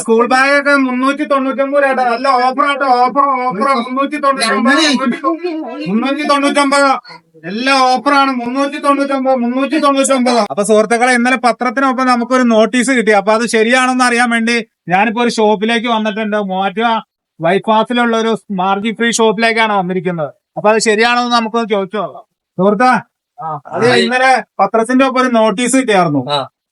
School ബാഗൊക്കെ 399 രൂപ. നല്ല ഓഫറാട്ടോ. ഓഫർ 399. എല്ലാ ഓഫറാണ്. 399. അപ്പൊ സുഹൃത്തുക്കളെ, ഇന്നലെ പത്രത്തിനൊപ്പം നമുക്കൊരു നോട്ടീസ് കിട്ടി. അപ്പൊ അത് ശരിയാണെന്ന് അറിയാൻ വേണ്ടി ഞാനിപ്പോ ഒരു ഷോപ്പിലേക്ക് വന്നിട്ടുണ്ട്. മൂവാറ്റുപുഴ ബൈപ്പാസിലുള്ള ഒരു മാർജിൻ ഫ്രീ ഷോപ്പിലേക്കാണ് വന്നിരിക്കുന്നത്. അപ്പൊ അത് ശരിയാണോ എന്ന് നമുക്കൊന്ന് ചോദിച്ചു നോക്കാം. സുഹൃത്താ, അത് ഇന്നലെ പത്രത്തിന്റെ ഒപ്പം ഒരു നോട്ടീസ് കിട്ടിയായിരുന്നു.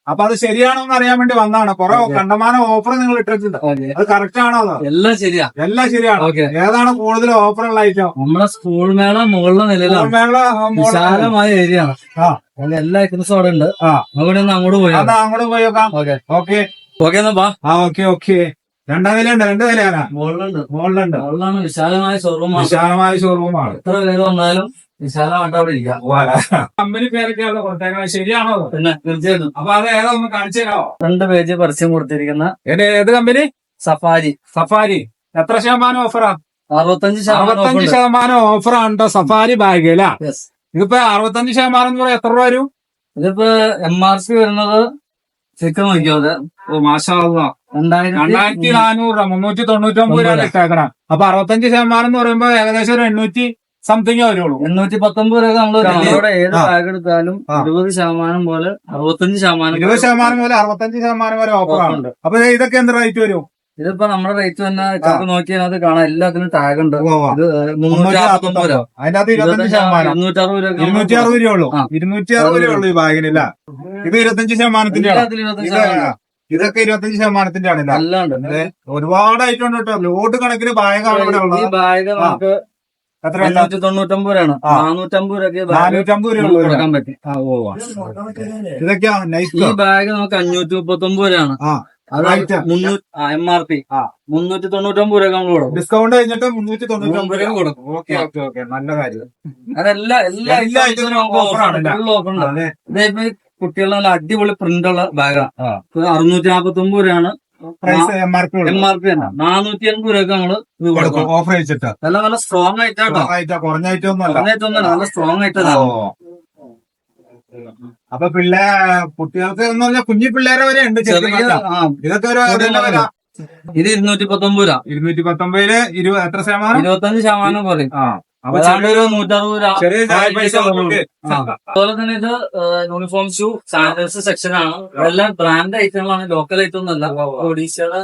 അപ്പൊ അത് ശരിയാണോ എന്ന് അറിയാൻ വേണ്ടി വന്നതാണ്. കുറെ കണ്ടമാനം ഓഫർ നിങ്ങൾ ഇട്ടിട്ടുണ്ട്. അത് കറക്റ്റ് ആണോ? എല്ലാം ശരിയാ, എല്ലാം ശരിയാണ്. ഏതാണ് കൂടുതൽ ഓഫർ ഉള്ള ഐറ്റം? നമ്മുടെ സ്കൂൾ മേള മുകളിലെ നിലയിലാണ്. വിശാലമായ ഏരിയ ആണ്. എല്ലാ ഐറ്റംസും അവിടെ ഉണ്ട്. അവിടെ ഒന്ന് അങ്ങോട്ട് പോയി നോക്കാം. Okay okay. രണ്ടാം നിലയുണ്ട്. 2 നിലയാണ്. മുകളിലുണ്ട്. വിശാലമായ ഷോറൂമാണ്. എത്ര പേര് വന്നാലും വിശാലമായിട്ട് അവിടെ ഇരിക്കാം. കമ്പനി പേരൊക്കെയാണ് കൊടുത്തേക്കുന്നത്. ശരിയാണോ? പിന്നെ തീർച്ചയായിട്ടും. അപ്പൊ അത് ഏതാ ഒന്ന് കാണിച്ചു തരാമോ? 2 പേജ് പരസ്യം കൊടുത്തിരിക്കുന്ന ഏത് കമ്പനി? സഫാരി. എത്ര ശതമാനം ഓഫറാ? 65% ഓഫറാണ് സഫാരി ബാഗ് അല്ല? ഇതിപ്പോ 65% എന്ന് പറയാം. എത്ര രൂപ വരും? ഇതിപ്പോ MRP വരുന്നത് ചിക്കൻ നോക്കിയത് മാഷാ അല്ലാഹ് 2400 രൂപ. 399 രൂപ ഇട്ടേക്കണം. അപ്പൊ 65% എന്ന് പറയുമ്പോ ഏകദേശം ഒരു 800 സംതിങ് വരുള്ളൂ. 819 രൂപ. നമ്മള് ഏത് ബാഗ് എടുത്താലും 20% പോലെ 65%. 20% മുതൽ 65% വരെ ഓഫറാണ്. അപ്പൊ ഇതൊക്കെ എന്ത് റേറ്റ് വരും? ഇതിപ്പോ നമ്മുടെ റേറ്റ് തന്നെ നോക്കിയാൽ അത് കാണാം. എല്ലാത്തിനും ടാഗ് ഉണ്ട്. ഇത് 369 രൂപ. അതിനകത്ത് 25%. 260 രൂപ ഉള്ളൂ. 260 രൂപ ഉള്ളൂ ഈ ബാഗിനില്ല. ഇത് 25%. ഇതൊക്കെ 25%. ആണ്. ഒരുപാട് ഐറ്റം ഉണ്ട് കേട്ടോ. ലോഡ് കണക്കിന് ബാഗാണ് ഇവിടെ ഉള്ളത്. ഈ ബാഗ് നമുക്ക് 599 രൂപയാണ്. 450 രൂപ കൊടുക്കാൻ പറ്റും. ഇതൊക്കെയാ ഈ ബാഗ് നമുക്ക് 539 രൂപയാണ്. MRP 399 രൂപ നമ്മൾ കൊടുക്കും. ഡിസ്കൗണ്ട് കഴിഞ്ഞിട്ട് 399 രൂപ കൊടുക്കും. ഓക്കെ. നല്ല കാര്യം. അതെല്ലാ ഐറ്റത്തിനും ഓഫറാണ്. ഇതേപ്പോ കുട്ടികളുടെ നല്ല അടിപൊളി പ്രിന്റ് ഉള്ള ബാഗാണ്. 649 രൂപയാണ് MRP തന്നെ. 480 രൂപ നമ്മള് ഓഫർ വെച്ചിട്ട്. നല്ല സ്ട്രോങ് ആയിട്ടാട്ടോ. കുറഞ്ഞ ഐറ്റം നല്ല സ്ട്രോങ് ആയിട്ടാണ്. അപ്പൊ കുട്ടികൾക്ക് എന്ന് പറഞ്ഞാൽ കുഞ്ഞു പിള്ളേരെ വരെ ഉണ്ട്. ഇതൊക്കെ ഇത് 219 രൂപ. 219 എത്ര ശതമാനം? 25% പറയും. അപ്പൊ ഒരു 160 രൂപ. അതുപോലെ തന്നെ ഇത് യൂണിഫോം ഷൂ സാനിറ്റൈസർ സെക്ഷൻ ആണ്. ഇതെല്ലാം ബ്രാൻഡ് ഐറ്റങ്ങളാണ്, ലോക്കൽ ഐറ്റം ഒന്നല്ല. ഒഡീഷയുടെ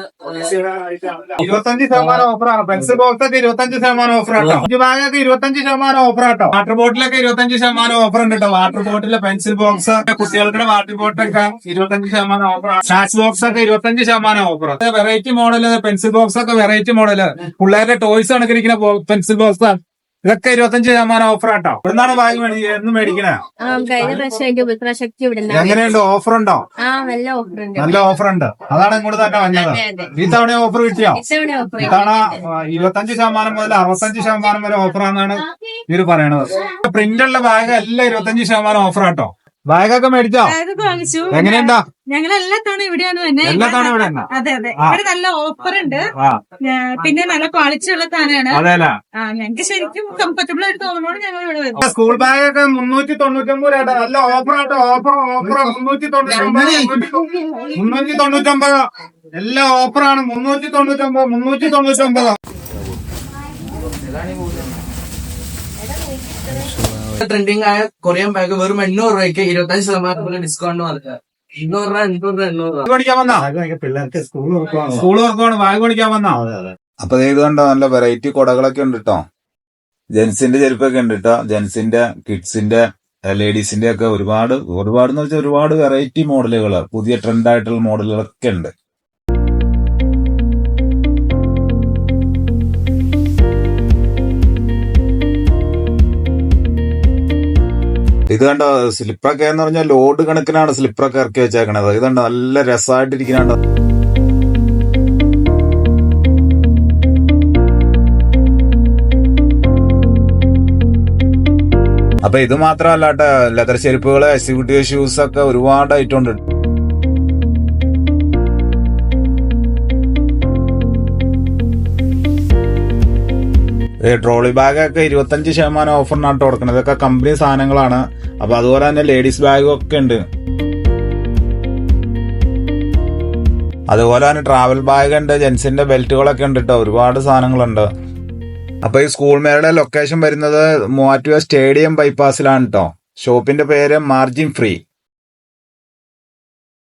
25% ഓഫറാണ്. പെൻസിൽ ബോക്സ് ഒക്കെ 25% ഓഫറാട്ടോ. ബാഗൊക്കെ 25% ഓഫറാട്ടോ. വാട്ടർ ബോട്ടിലൊക്കെ 25% ഓഫർ ഉണ്ട് കേട്ടോ. വാട്ടർ ബോട്ടിലെ പെൻസിൽ ബോക്സ്, കുട്ടികളുടെ വാട്ടർ ബോട്ടിലൊക്കെ 25% ഓഫറാണ്. സ്നാക്സ് ബോക്സ് ഒക്കെ 25% offer. Variety model pencil box ഒക്കെ വെറൈറ്റി മോഡല്. പിള്ളേരുടെ ടോയ്സ് കണക്കിരിക്കുന്ന പെൻസിൽ ബോക്സ് ഇതൊക്കെ 25% ഓഫറാട്ടോ. ഇവിടുന്നാണ് ബാഗ് എന്നും മേടിക്കണേ? എങ്ങനെയുണ്ട്? ഓഫർ ഉണ്ടോ? നല്ല ഓഫർ ഉണ്ട്. അതാണ് ഇങ്ങോട്ട് തന്നെ വന്നത്. ഈ തവണ ഓഫർ കിട്ടിയോ? ഇത്തവണ 25% മുതൽ 65% വരെ ഓഫറാണെന്നാണ് ഇവര് പറയണത്. പ്രിന്റുള്ള ബാഗ് എല്ലാം 25% ഓഫറാട്ടോ. ബാഗൊക്കെ മേടിച്ചോ? എങ്ങനെയുണ്ടാ? ഞങ്ങൾ എല്ലാ തവണ ഇവിടെയാണ് തന്നെ. അതെ. ഇവിടെ നല്ല ഓഫർ ഉണ്ട്. പിന്നെ നല്ല ക്വാളിറ്റി ഉള്ള സാധനമാണ്. ഞങ്ങൾക്ക് ശരിക്കും കംഫർട്ടബിൾ ആയിട്ട് തോന്നുന്നോണ്ട് ഞങ്ങൾ ഇവിടെ വരും. സ്കൂൾ ബാഗൊക്കെ 399 രൂപ. നല്ല ഓഫറാട്ടോ. ഓഫർ 399. എല്ലാ ഓഫറാണ്. 399. ട്രെൻഡിങ് ആയ കൊറിയൻ ബാഗ് വെറും 800 രൂപയ്ക്ക് 25% ഡിസ്കൗണ്ട് വന്നത്. 800 രൂപ. പിള്ളേർക്ക് സ്കൂൾ വർക്കാണ്. ബാഗ് മേടിക്കാൻ വന്നാ. അപ്പൊ ഇത് കണ്ടോ, നല്ല വെറൈറ്റി കൊടകളൊക്കെ ഉണ്ട് കേട്ടോ. ജെൻസിന്റെ ചെരുപ്പൊക്കെ ഉണ്ട് കേട്ടോ. ജെൻസിന്റെ, കിഡ്സിന്റെ, ലേഡീസിന്റെ ഒക്കെ ഒരുപാട് എന്ന് വെച്ചാൽ ഒരുപാട് വെറൈറ്റി മോഡലുകള്, പുതിയ ട്രെൻഡ് ആയിട്ടുള്ള മോഡലുകളൊക്കെ ഉണ്ട്. ഇത് കണ്ടോ, സ്ലിപ്പറൊക്കെ എന്ന് പറഞ്ഞാൽ ലോഡ് കണക്കിനാണ് സ്ലിപ്പറൊക്കെ ഇറക്കി വെച്ചേക്കണത്. ഇതുണ്ടോ, നല്ല രസമായിട്ടിരിക്കുന്നുണ്ടോ. അപ്പൊ ഇത് മാത്രമല്ല കേട്ടോ, ലെതർ ചെരുപ്പുകള്, എക്സിക്യൂട്ടീവ് ഷൂസ് ഒക്കെ ഒരുപാട് ഐറ്റം ഉണ്ട്. ട്രോളി ബാഗൊക്കെ 25% ഓഫറിനാണ് കൊടുക്കുന്നത്. ഇതൊക്കെ കമ്പനി സാധനങ്ങളാണ്. അപ്പൊ അതുപോലെ തന്നെ ലേഡീസ് ബാഗും ഒക്കെ ഉണ്ട്. അതുപോലെ തന്നെ ട്രാവൽ ബാഗ് ഉണ്ട്, ജെൻസിന്റെ ബെൽറ്റുകളൊക്കെ ഉണ്ട് കേട്ടോ, ഒരുപാട് സാധനങ്ങളുണ്ട്. അപ്പൊ ഈ സ്കൂൾ മേളയുടെ ലൊക്കേഷൻ വരുന്നത് മൂവാറ്റുപുഴ സ്റ്റേഡിയം ബൈപ്പാസിലാണ് കേട്ടോ. ഷോപ്പിന്റെ പേര് മാർജിൻ ഫ്രീ.